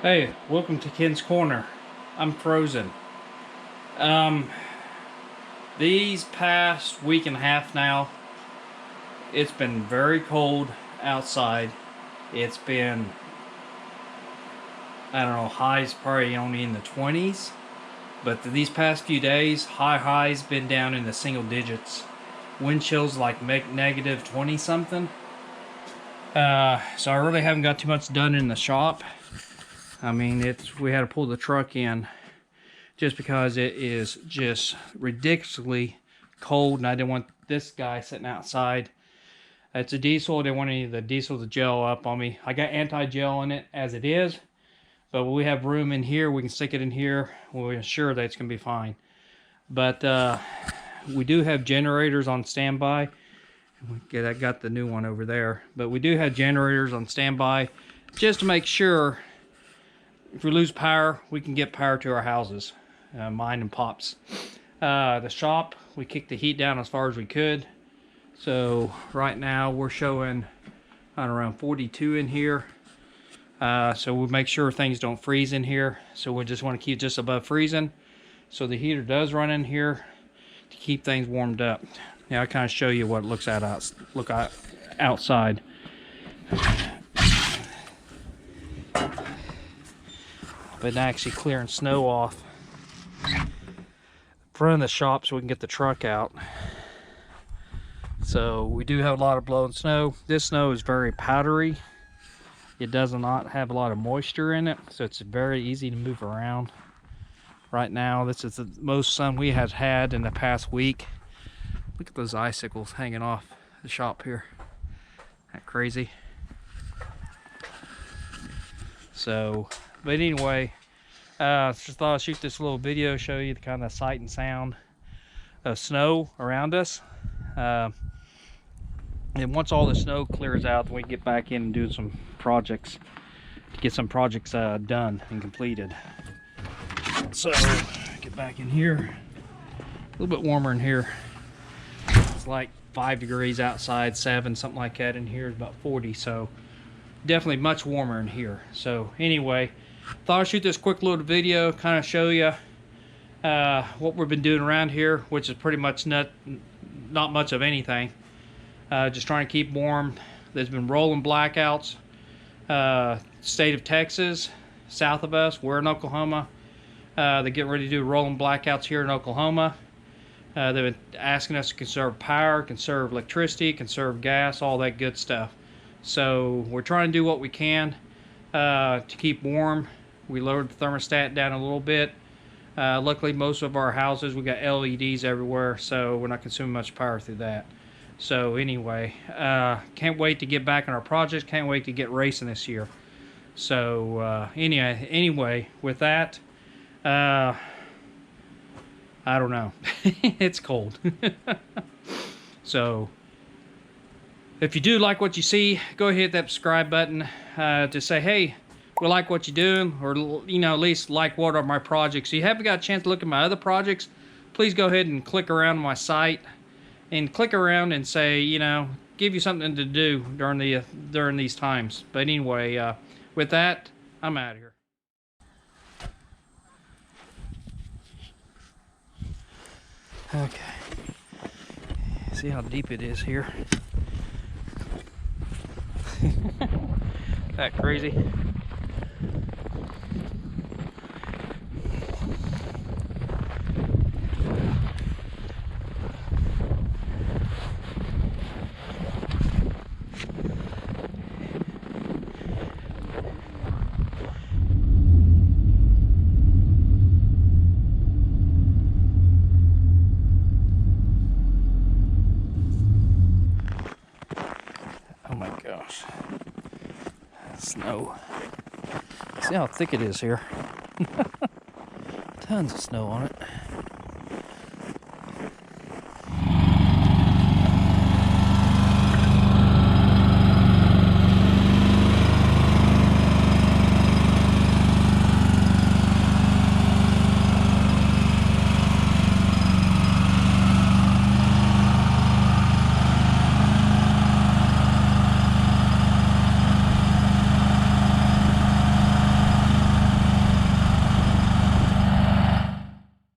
Hey, welcome to Ken's Corner. I'm frozen. These past week and a half now, it's been very cold outside. It's been, I don't know, highs probably only in the 20s. But these past few days, highs been down in the single digits. Wind chills like negative 20 something. So I really haven't got too much done in the shop. I mean, we had to pull the truck in just because it is just ridiculously cold, and I didn't want this guy sitting outside. It's a diesel. I didn't want any of the diesel to gel up on me. I got anti-gel in it as it is, but when we have room in here, we can stick it in here. We're sure that it's going to be fine. But we do have generators on standby. Okay, I got the new one over there. But we do have generators on standby just to make sure if we lose power, we can get power to our houses, mine and Pop's. The shop, we kicked the heat down as far as we could. So right now we're showing around 42 in here. So we'll make sure things don't freeze in here. So we just want to keep just above freezing. So the heater does run in here to keep things warmed up. Now I kind of show you what it looks outside. But actually clearing snow off in front of the shop so we can get the truck out. So we do have a lot of blowing snow. This snow is very powdery. It does not have a lot of moisture in it, so it's very easy to move around. Right now, this is the most sun we have had in the past week. Look at those icicles hanging off the shop here. Isn't that crazy? So, but anyway, just thought I'd shoot this little video, show you the kind of sight and sound of snow around us. And once all the snow clears out, we can get back in and do some projects, to get some projects done and completed. So, get back in here. A little bit warmer in here. It's like 5 degrees outside, 7, something like that. In here is about 40, so definitely much warmer in here. So anyway, thought I'd shoot this quick little video, kind of show you what we've been doing around here, which is pretty much not much of anything. Just trying to keep warm. There's been rolling blackouts. State of Texas, south of us, we're in Oklahoma. They're getting ready to do rolling blackouts here in Oklahoma. They've been asking us to conserve power, conserve electricity, conserve gas, all that good stuff. So we're trying to do what we can to keep warm. We lowered the thermostat down a little bit. Luckily, most of our houses, we got LEDs everywhere, so we're not consuming much power through that. So anyway, can't wait to get back on our projects. Can't wait to get racing this year. So anyway, with that, I don't know. It's cold. So if you do like what you see, go ahead and hit that subscribe button to say, hey, we like what you're doing, or at least like what are my projects. If you haven't got a chance to look at my other projects, please go ahead and click around my site and click around and say, give you something to do during these times. But anyway, with that, I'm out of here. Okay, see how deep it is here. That crazy. Oh my gosh. Snow. See how thick it is here. Tons of snow on it.